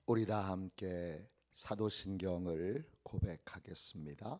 우리 다 함께 사도신경을 고백하겠습니다.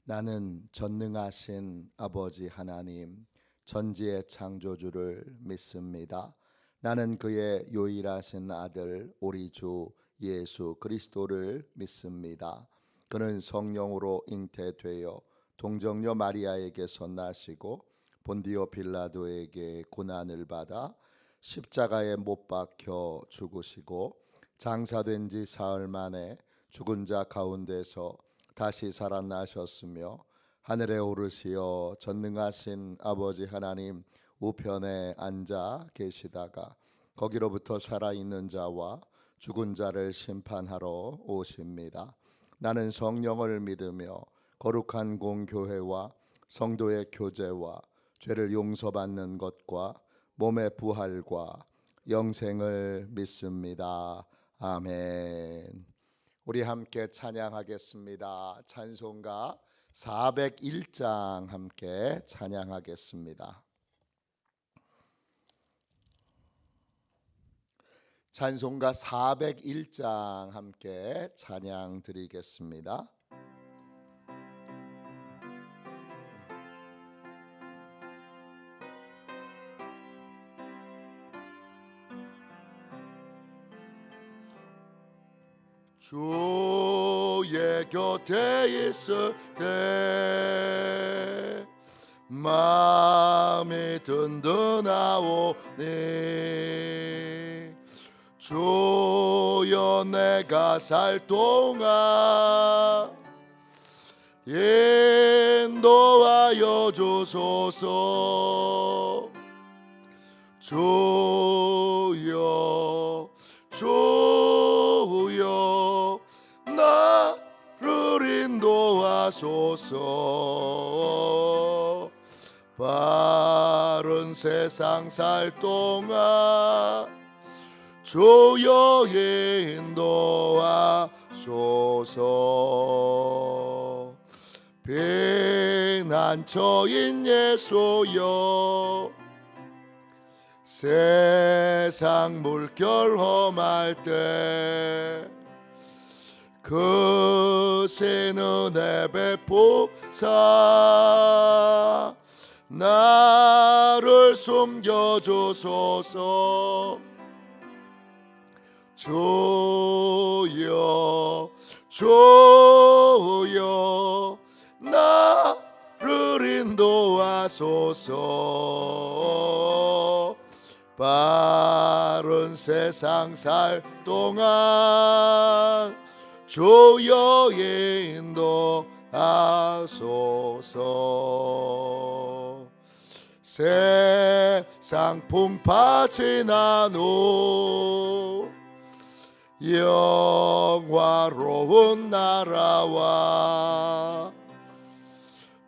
나는 전능하신 아버지 하나님, 전지의 창조주를 믿습니다. 나는 그의 유일하신 아들 우리 주 예수 그리스도를 믿습니다. 그는 성령으로 잉태되어 동정녀 마리아에게서 나시고 본디오 빌라도에게 고난을 받아 십자가에 못 박혀 죽으시고 장사된 지 사흘 만에 죽은 자 가운데서 다시 살아나셨으며 하늘에 오르시어 전능하신 아버지 하나님 우편에 앉아 계시다가 거기로부터 살아있는 자와 죽은 자를 심판하러 오십니다. 나는 성령을 믿으며 거룩한 공교회와 성도의 교제와 죄를 용서받는 것과 몸의 부활과 영생을 믿습니다. 아멘. 우리 함께 찬양하겠습니다. 찬송가 401장 함께 찬양하겠습니다. 찬송가 401장 함께 찬양 드리겠습니다. 주의 곁에 있을 때 마음이 든든하오니 주여 내가 살 동안 인도하여 주소서. 주여 주여 나를 인도하소서. 바른 세상 살 동안 주여 인도하소서. 피난처인 예수여 세상 물결 험할 때 그 신 은혜 베푸사 나를 숨겨주소서. 주여 주여 나를 인도하소서. 바른 세상 살 동안 주여 인도하소서. 세상 풍파 지난 후 영화로운 나라와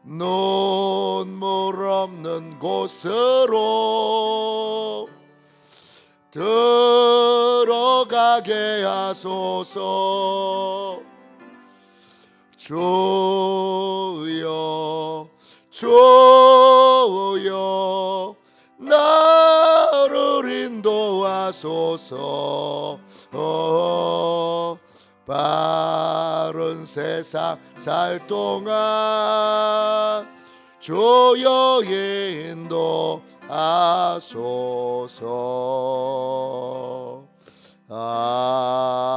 눈물 없는 곳으로 들어가게 하소서. 주여 주여 나를 인도하소서. 바른 세상 살 동안 주여 인도하소서. 아멘.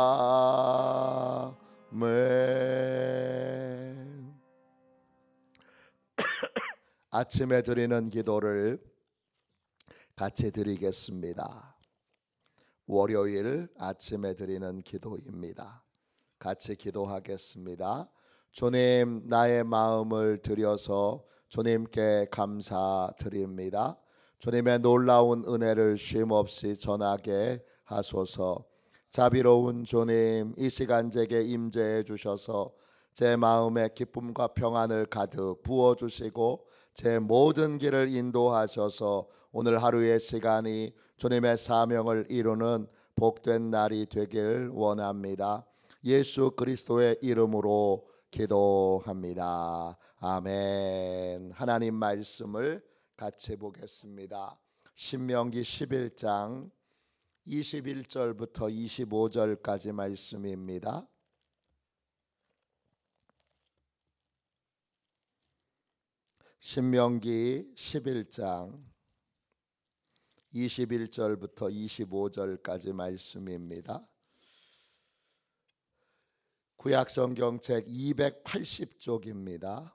아침에 드리는 기도를 같이 드리겠습니다. 월요일 아침에 드리는 기도입니다. 같이 기도하겠습니다. 주님, 나의 마음을 드려서 주님께 감사드립니다. 주님의 놀라운 은혜를 쉼없이 전하게 하소서. 자비로운 주님, 이 시간 제게 임재해 주셔서 제 마음에 기쁨과 평안을 가득 부어주시고 제 모든 길을 인도하셔서 오늘 하루의 시간이 주님의 사명을 이루는 복된 날이 되길 원합니다. 예수 그리스도의 이름으로 기도합니다. 아멘. 하나님 말씀을 같이 보겠습니다. 신명기 11장 21절부터 25절까지 말씀입니다. 신명기 11장 21절부터 25절까지 말씀입니다. 구약성경책 280쪽입니다.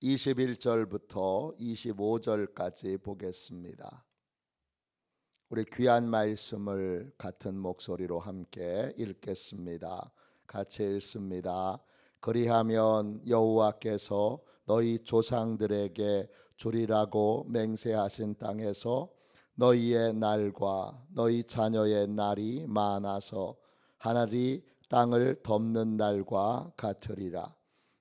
21절부터 25절까지 보겠습니다. 우리 귀한 말씀을 같은 목소리로 함께 읽겠습니다. 같이 읽습니다. 그리하면 여호와께서 너희 조상들에게 주리라고 맹세하신 땅에서 너희의 날과 너희 자녀의 날이 많아서 하늘이 땅을 덮는 날과 같으리라.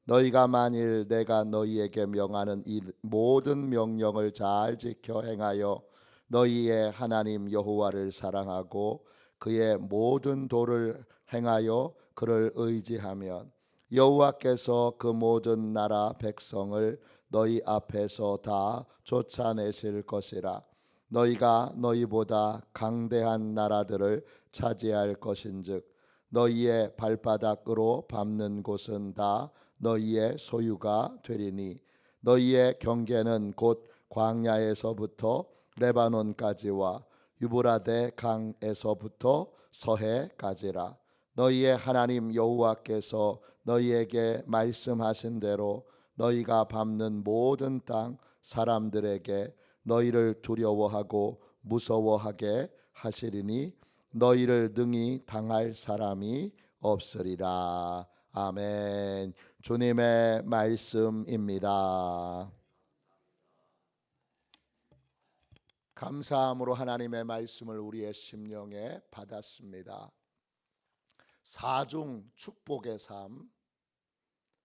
너희가 만일 내가 너희에게 명하는 이 모든 명령을 잘 지켜 행하여 너희의 하나님 여호와를 사랑하고 그의 모든 도를 행하여 그를 의지하면 여호와께서 그 모든 나라 백성을 너희 앞에서 다 쫓아내실 것이라. 너희가 너희보다 강대한 나라들을 차지할 것인즉 너희의 발바닥으로 밟는 곳은 다 너희의 소유가 되리니 너희의 경계는 곧 광야에서부터 레바논까지와 유브라데 강에서부터 서해까지라. 너희의 하나님 여호와께서 너희에게 말씀하신 대로 너희가 밟는 모든 땅 사람들에게 너희를 두려워하고 무서워하게 하시리니 너희를 능히 당할 사람이 없으리라. 아멘. 주님의 말씀입니다. 감사함으로 하나님의 말씀을 우리의 심령에 받았습니다. 사중 축복의 삶,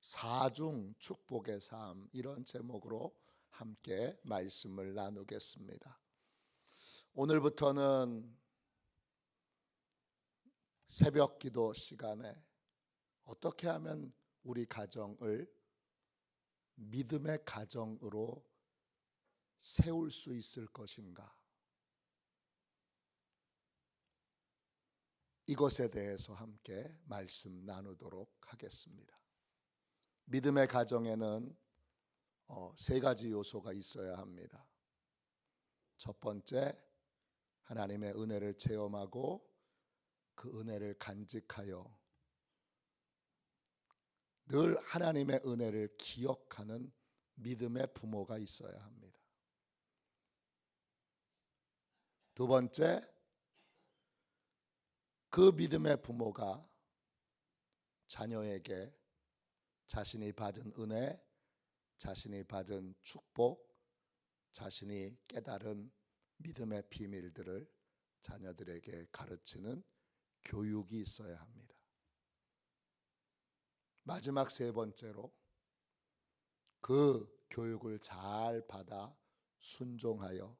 사중 축복의 삶, 이런 제목으로 함께 말씀을 나누겠습니다. 오늘부터는 새벽 기도 시간에 어떻게 하면 우리 가정을 믿음의 가정으로 세울 수 있을 것인가? 이것에 대해서 함께 말씀 나누도록 하겠습니다. 믿음의 가정에는 세 가지 요소가 있어야 합니다. 첫 번째, 하나님의 은혜를 체험하고 그 은혜를 간직하여 늘 하나님의 은혜를 기억하는 믿음의 부모가 있어야 합니다. 두 번째, 그 믿음의 부모가 자녀에게 자신이 받은 은혜, 자신이 받은 축복, 자신이 깨달은 믿음의 비밀들을 자녀들에게 가르치는 교육이 있어야 합니다. 마지막 세 번째로 그 교육을 잘 받아 순종하여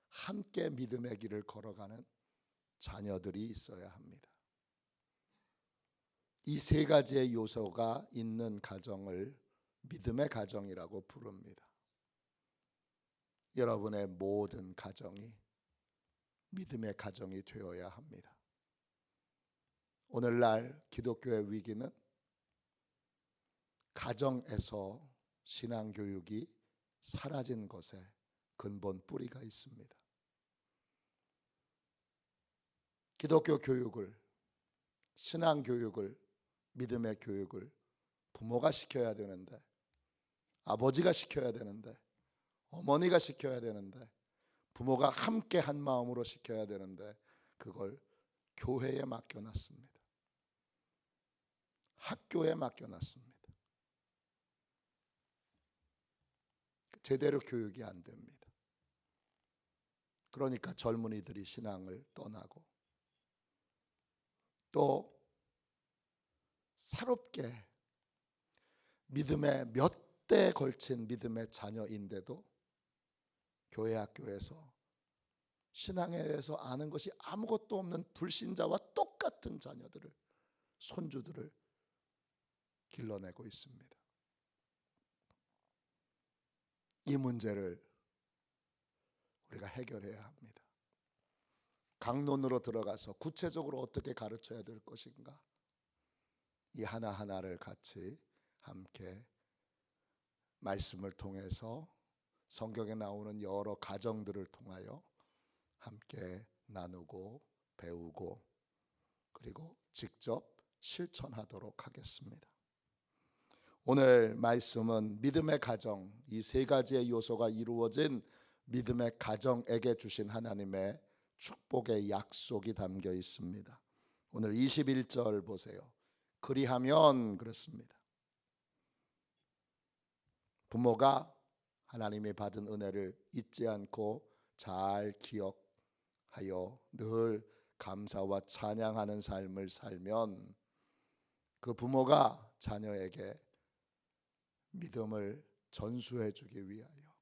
함께 믿음의 길을 걸어가는 자녀들이 있어야 합니다. 이 세 가지의 요소가 있는 가정을 믿음의 가정이라고 부릅니다. 여러분의 모든 가정이 믿음의 가정이 되어야 합니다. 오늘날 기독교의 위기는 가정에서 신앙교육이 사라진 것에 근본 뿌리가 있습니다. 기독교 교육을, 신앙교육을, 믿음의 교육을 부모가 시켜야 되는데, 아버지가 시켜야 되는데, 어머니가 시켜야 되는데, 부모가 함께 한 마음으로 시켜야 되는데 그걸 교회에 맡겨놨습니다. 학교에 맡겨놨습니다. 제대로 교육이 안 됩니다. 그러니까 젊은이들이 신앙을 떠나고 또 새롭게 믿음의 몇 대에 걸친 믿음의 자녀인데도 교회 학교에서 신앙에 대해서 아는 것이 아무것도 없는 불신자와 똑같은 자녀들을, 손주들을 길러내고 있습니다. 이 문제를 우리가 해결해야 합니다. 강론으로 들어가서 구체적으로 어떻게 가르쳐야 될 것인가, 이 하나하나를 같이 함께 말씀을 통해서 성경에 나오는 여러 가정들을 통하여 함께 나누고 배우고 그리고 직접 실천하도록 하겠습니다. 오늘 말씀은 믿음의 가정, 이 세 가지의 요소가 이루어진 믿음의 가정에게 주신 하나님의 축복의 약속이 담겨 있습니다. 오늘 21절 보세요. 그리하면 그렇습니다. 부모가 하나님이 받은 은혜를 잊지 않고 잘 기억하여 늘 감사와 찬양하는 삶을 살면 그 부모가 자녀에게 믿음을 전수해 주기 위하여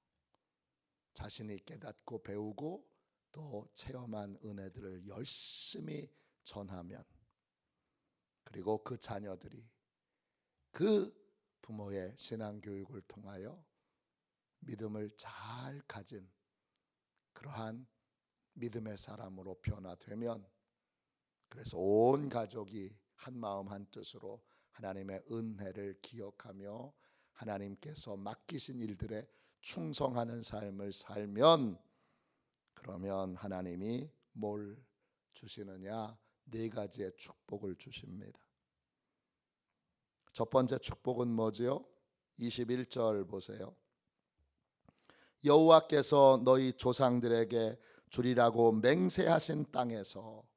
자신이 깨닫고 배우고 또 체험한 은혜들을 열심히 전하면, 그리고 그 자녀들이 그 부모의 신앙교육을 통하여 믿음을 잘 가진 그러한 믿음의 사람으로 변화되면, 그래서 온 가족이 한 마음 한 뜻으로 하나님의 은혜를 기억하며 하나님께서 맡기신 일들에 충성하는 삶을 살면, 그러면 하나님이 뭘 주시느냐? 네 가지의 축복을 주십니다. 첫 번째 축복은 뭐지요? 21절 보세요. 여호와께서 너희 조상들에게 주리라고 맹세하신 땅에서,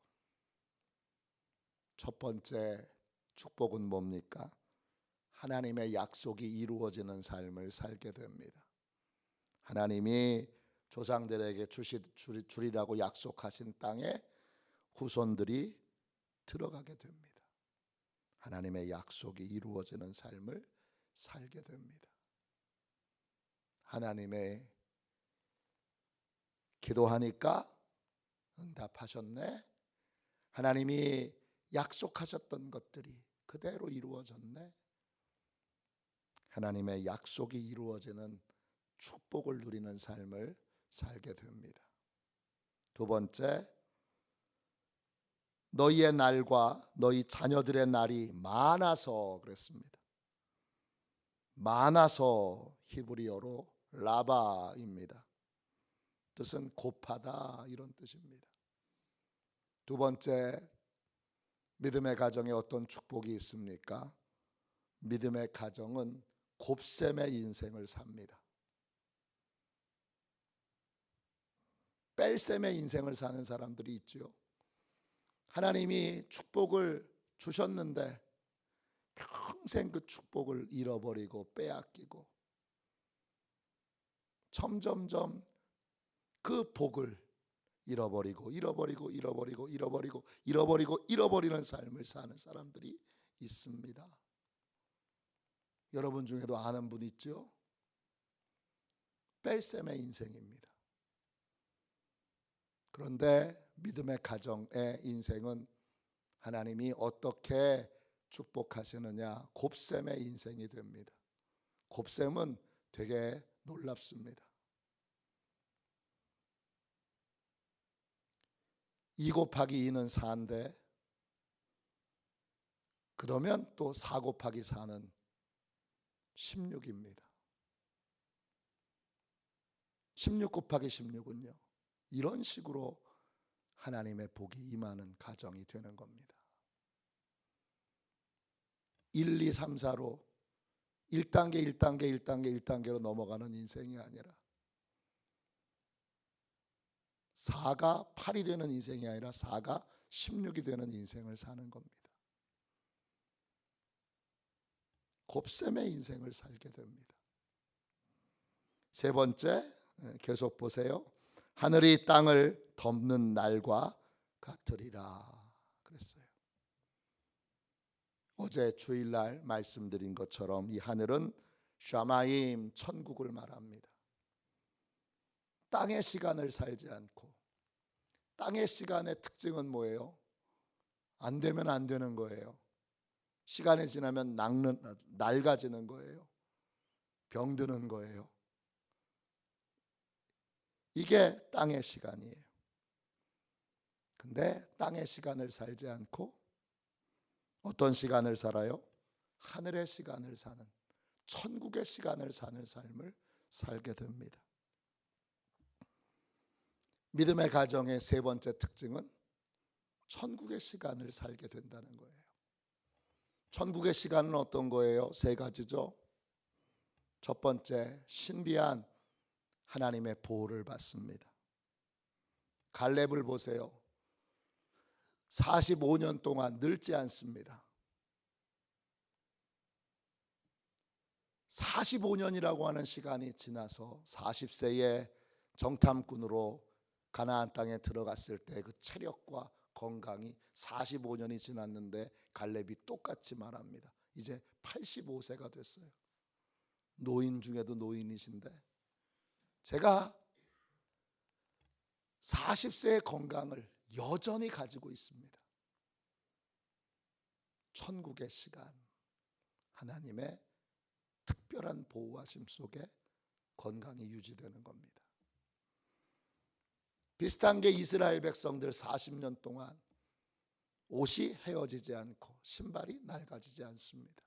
첫 번째 축복은 뭡니까? 하나님의 약속이 이루어지는 삶을 살게 됩니다. 하나님이 조상들에게 주리라고 약속하신 땅에 후손들이 들어가게 됩니다. 하나님의 약속이 이루어지는 삶을 살게 됩니다. 하나님의 기도하니까 응답하셨네. 하나님이 약속하셨던 것들이 그대로 이루어졌네. 하나님의 약속이 이루어지는 축복을 누리는 삶을 살게 됩니다. 두 번째, 너희의 날과 너희 자녀들의 날이 많아서 그랬습니다. 많아서 히브리어로 라바입니다. 뜻은 곱하다 이런 뜻입니다. 두 번째, 믿음의 가정에 어떤 축복이 있습니까? 믿음의 가정은 곱셈의 인생을 삽니다. 뺄셈의 인생을 사는 사람들이 있죠. 하나님이 축복을 주셨는데 평생 그 축복을 잃어버리고 빼앗기고 점점점 그 복을 잃어버리는 삶을 사는 사람들이 있습니다. 여러분 중에도 아는 분 있죠? 뺄셈의 인생입니다. 그런데 믿음의 가정의 인생은 하나님이 어떻게 축복하시느냐? 곱셈의 인생이 됩니다. 곱셈은 되게 놀랍습니다. 2 곱하기 2는 4인데 그러면 또 4 곱하기 4는 16입니다. 16 곱하기 16은요. 이런 식으로 하나님의 복이 임하는 가정이 되는 겁니다. 1, 2, 3, 4로 1단계로 넘어가는 인생이 아니라 4가 8이 되는 인생이 아니라 4가 16이 되는 인생을 사는 겁니다. 곱셈의 인생을 살게 됩니다. 세 번째, 계속 보세요. 하늘이 땅을 덮는 날과 같으리라 그랬어요. 어제 주일날 말씀드린 것처럼 이 하늘은 샤마임, 천국을 말합니다. 땅의 시간을 살지 않고, 땅의 시간의 특징은 뭐예요? 안 되면 안 되는 거예요. 시간이 지나면 낡아지는 거예요. 병드는 거예요. 이게 땅의 시간이에요. 근데 땅의 시간을 살지 않고 어떤 시간을 살아요? 하늘의 시간을 사는, 천국의 시간을 사는 삶을 살게 됩니다. 믿음의 가정의 세 번째 특징은 천국의 시간을 살게 된다는 거예요. 천국의 시간은 어떤 거예요? 세 가지죠. 첫 번째, 신비한 하나님의 보호를 받습니다. 갈렙을 보세요. 45년 동안 늙지 않습니다. 45년이라고 하는 시간이 지나서 40세에 정탐꾼으로 가나안 땅에 들어갔을 때 그 체력과 건강이 45년이 지났는데 갈렙이 똑같이 말합니다. 이제 85세가 됐어요. 노인 중에도 노인이신데 제가 40세의 건강을 여전히 가지고 있습니다. 천국의 시간, 하나님의 특별한 보호하심 속에 건강이 유지되는 겁니다. 비슷한 게 이스라엘 백성들 40년 동안 옷이 헤어지지 않고 신발이 낡아지지 않습니다.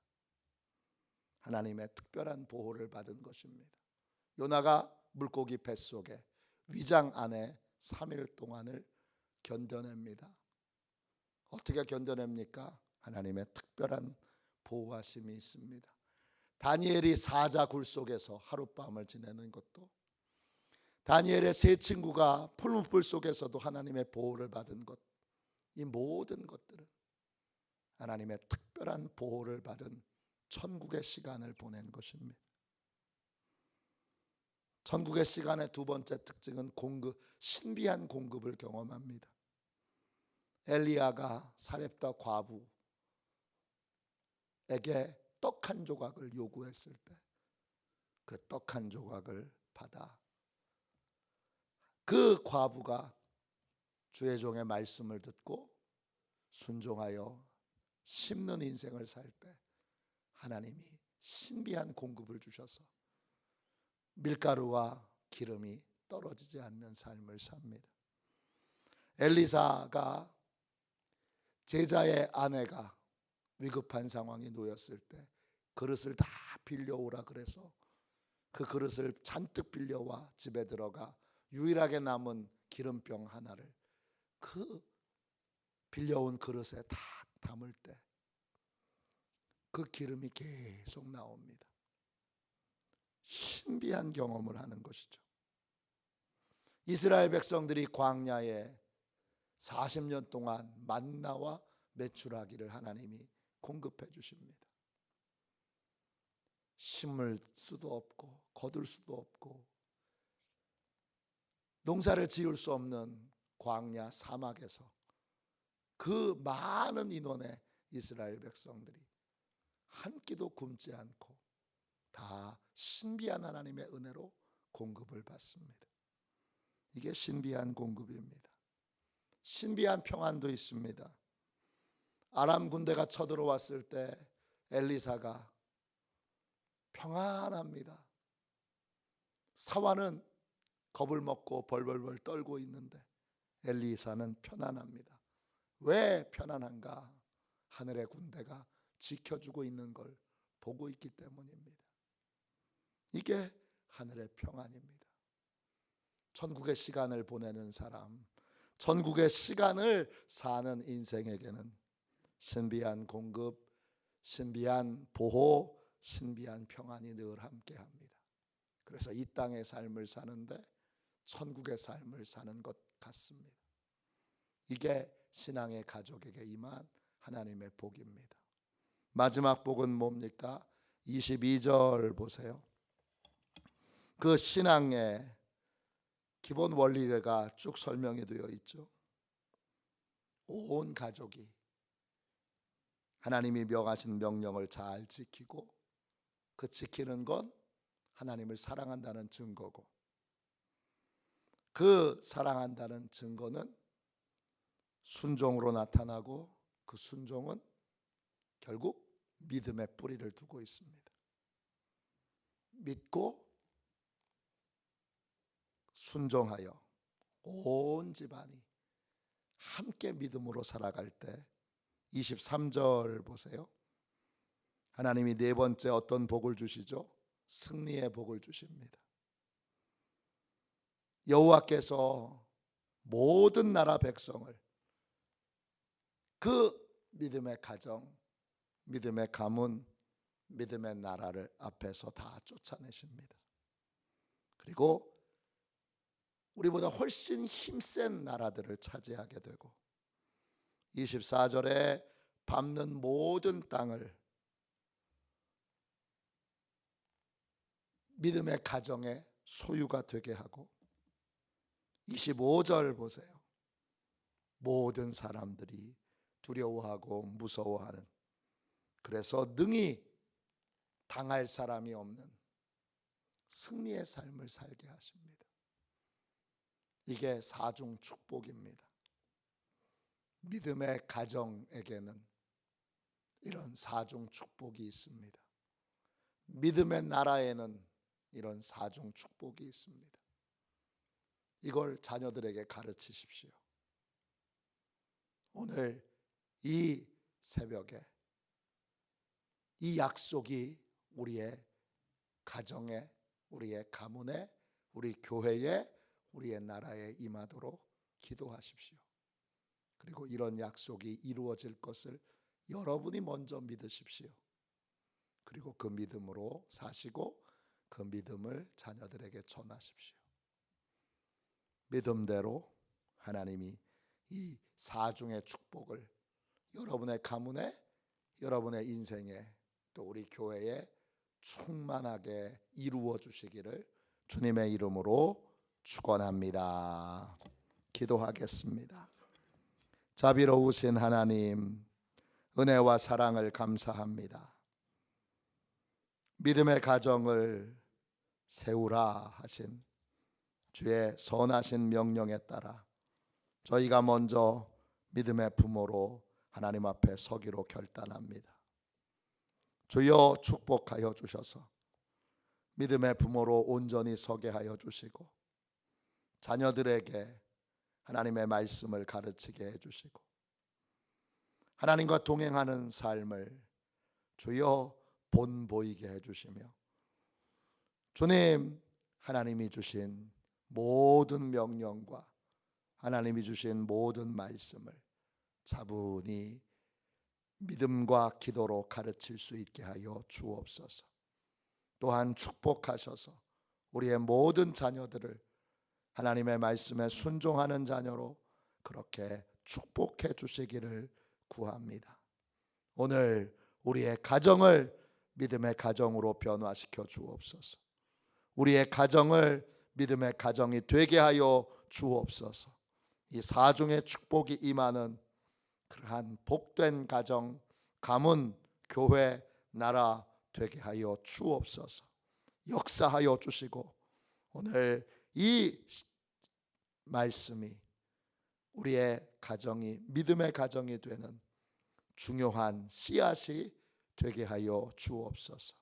하나님의 특별한 보호를 받은 것입니다. 요나가 물고기 뱃속에 위장 안에 3일 동안을 견뎌냅니다. 어떻게 견뎌냅니까? 하나님의 특별한 보호하심이 있습니다. 다니엘이 사자 굴 속에서 하룻밤을 지내는 것도, 다니엘의 세 친구가 풀무불 속에서도 하나님의 보호를 받은 것, 이 모든 것들은 하나님의 특별한 보호를 받은 천국의 시간을 보낸 것입니다. 천국의 시간의 두 번째 특징은 신비한 공급을 경험합니다. 엘리야가 사렙다 과부에게 떡 한 조각을 요구했을 때 그 떡 한 조각을 받아 그 과부가 주의 종의 말씀을 듣고 순종하여 심는 인생을 살 때 하나님이 신비한 공급을 주셔서 밀가루와 기름이 떨어지지 않는 삶을 삽니다. 엘리사가 제자의 아내가 위급한 상황에 놓였을 때 그릇을 다 빌려오라 그래서 그 그릇을 잔뜩 빌려와 집에 들어가 유일하게 남은 기름병 하나를 그 빌려온 그릇에 다 담을 때 그 기름이 계속 나옵니다. 신비한 경험을 하는 것이죠. 이스라엘 백성들이 광야에 40년 동안 만나와 메추라기를 하나님이 공급해 주십니다. 심을 수도 없고 거둘 수도 없고 농사를 지을 수 없는 광야 사막에서 그 많은 인원의 이스라엘 백성들이 한 끼도 굶지 않고 다 신비한 하나님의 은혜로 공급을 받습니다. 이게 신비한 공급입니다. 신비한 평안도 있습니다. 아람 군대가 쳐들어왔을 때 엘리사가 평안합니다. 사환은 겁을 먹고 벌벌벌 떨고 있는데 엘리사는 편안합니다. 왜 편안한가? 하늘의 군대가 지켜주고 있는 걸 보고 있기 때문입니다. 이게 하늘의 평안입니다. 천국의 시간을 보내는 사람, 천국의 시간을 사는 인생에게는 신비한 공급, 신비한 보호, 신비한 평안이 늘 함께합니다. 그래서 이 땅의 삶을 사는데 천국의 삶을 사는 것 같습니다. 이게 신앙의 가족에게 임한 하나님의 복입니다. 마지막 복은 뭡니까? 22절 보세요. 그 신앙의 기본 원리가 쭉 설명이 되어 있죠. 온 가족이 하나님이 명하신 명령을 잘 지키고 그 지키는 건 하나님을 사랑한다는 증거고, 그 사랑한다는 증거는 순종으로 나타나고 그 순종은 결국 믿음의 뿌리를 두고 있습니다. 믿고 순종하여 온 집안이 함께 믿음으로 살아갈 때 23절 보세요. 하나님이 네 번째 어떤 복을 주시죠? 승리의 복을 주십니다. 여호와께서 모든 나라 백성을 그 믿음의 가정, 믿음의 가문, 믿음의 나라를 앞에서 다 쫓아내십니다. 그리고 우리보다 훨씬 힘센 나라들을 차지하게 되고 24절에 밟는 모든 땅을 믿음의 가정의 소유가 되게 하고 25절 보세요. 모든 사람들이 두려워하고 무서워하는, 그래서 능히 당할 사람이 없는 승리의 삶을 살게 하십니다. 이게 사중 축복입니다. 믿음의 가정에게는 이런 사중 축복이 있습니다. 믿음의 나라에는 이런 사중 축복이 있습니다. 이걸 자녀들에게 가르치십시오. 오늘 이 새벽에 이 약속이 우리의 가정에, 우리의 가문에, 우리 교회에, 우리의 나라에 임하도록 기도하십시오. 그리고 이런 약속이 이루어질 것을 여러분이 먼저 믿으십시오. 그리고 그 믿음으로 사시고 그 믿음을 자녀들에게 전하십시오. 믿음대로 하나님이 이 사중의 축복을 여러분의 가문에, 여러분의 인생에, 또 우리 교회에 충만하게 이루어 주시기를 주님의 이름으로 축원합니다. 기도하겠습니다. 자비로우신 하나님, 은혜와 사랑을 감사합니다. 믿음의 가정을 세우라 하신 주의 선하신 명령에 따라 저희가 먼저 믿음의 부모로 하나님 앞에 서기로 결단합니다. 주여 축복하여 주셔서 믿음의 부모로 온전히 서게 하여 주시고 자녀들에게 하나님의 말씀을 가르치게 해주시고 하나님과 동행하는 삶을 주여 본보이게 해주시며 주님, 하나님이 주신 모든 명령과 하나님이 주신 모든 말씀을 차분히 믿음과 기도로 가르칠 수 있게 하여 주옵소서. 또한 축복하셔서 우리의 모든 자녀들을 하나님의 말씀에 순종하는 자녀로 그렇게 축복해 주시기를 구합니다. 오늘 우리의 가정을 믿음의 가정으로 변화시켜 주옵소서. 우리의 가정을 믿음의 가정이 되게 하여 주옵소서. 이 사중의 축복이 임하는 그러한 복된 가정, 가문, 교회, 나라 되게 하여 주옵소서. 역사하여 주시고 오늘 이 말씀이 우리의 가정이 믿음의 가정이 되는 중요한 씨앗이 되게 하여 주옵소서.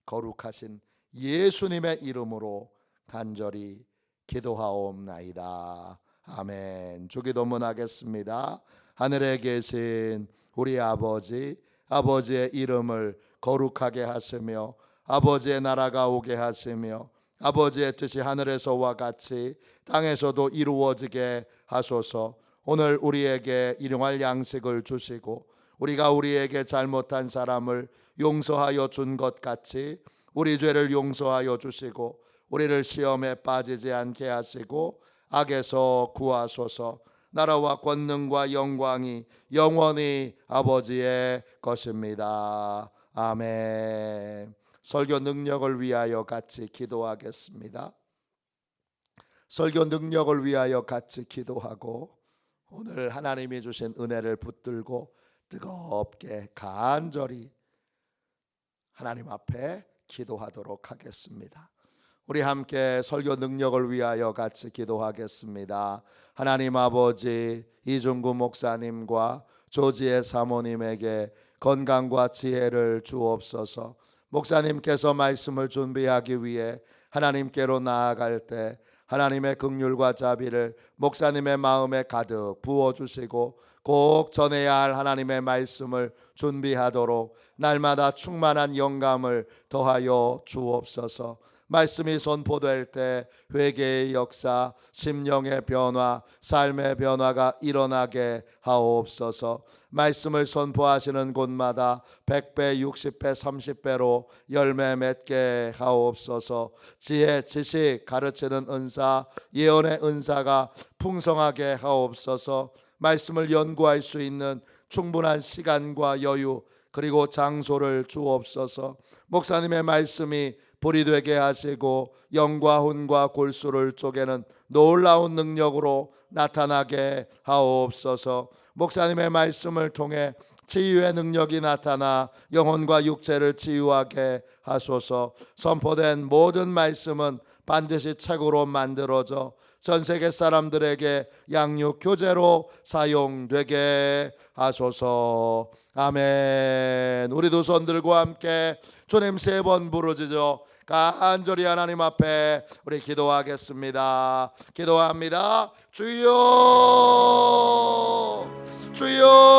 거룩하신 예수님의 이름으로 간절히 기도하옵나이다. 아멘. 주기도문 하겠습니다. 하늘에 계신 우리 아버지, 아버지의 이름을 거룩하게 하시며 아버지의 나라가 오게 하시며 아버지의 뜻이 하늘에서와 같이 땅에서도 이루어지게 하소서. 오늘 우리에게 일용할 양식을 주시고 우리가 우리에게 잘못한 사람을 용서하여 준 것 같이 우리 죄를 용서하여 주시고 우리를 시험에 빠지지 않게 하시고 악에서 구하소서. 나라와 권능과 영광이 영원히 아버지의 것입니다. 아멘. 설교 능력을 위하여 같이 기도하겠습니다. 설교 능력을 위하여 같이 기도하고 오늘 하나님이 주신 은혜를 붙들고 뜨겁게 간절히 하나님 앞에 기도하도록 하겠습니다. 우리 함께 설교 능력을 위하여 같이 기도하겠습니다. 하나님 아버지, 이중구 목사님과 조지의 사모님에게 건강과 지혜를 주옵소서. 목사님께서 말씀을 준비하기 위해 하나님께로 나아갈 때 하나님의 긍휼과 자비를 목사님의 마음에 가득 부어주시고 꼭 전해야 할 하나님의 말씀을 준비하도록 날마다 충만한 영감을 더하여 주옵소서. 말씀이 선포될 때 회개의 역사, 심령의 변화, 삶의 변화가 일어나게 하옵소서. 말씀을 선포하시는 곳마다 100배, 60배, 30배로 열매 맺게 하옵소서. 지혜, 지식, 가르치는 은사, 예언의 은사가 풍성하게 하옵소서. 말씀을 연구할 수 있는 충분한 시간과 여유 그리고 장소를 주옵소서. 목사님의 말씀이 불이 되게 하시고 영과 혼과 골수를 쪼개는 놀라운 능력으로 나타나게 하옵소서. 목사님의 말씀을 통해 치유의 능력이 나타나 영혼과 육체를 치유하게 하소서. 선포된 모든 말씀은 반드시 책으로 만들어져 전 세계 사람들에게 양육 교재로 사용되게 하소서. 아멘. 우리 두 손 들고 함께 주님 3번 부르짖어 간절히 하나님 앞에 우리 기도하겠습니다. 기도합니다. 주여, 주여,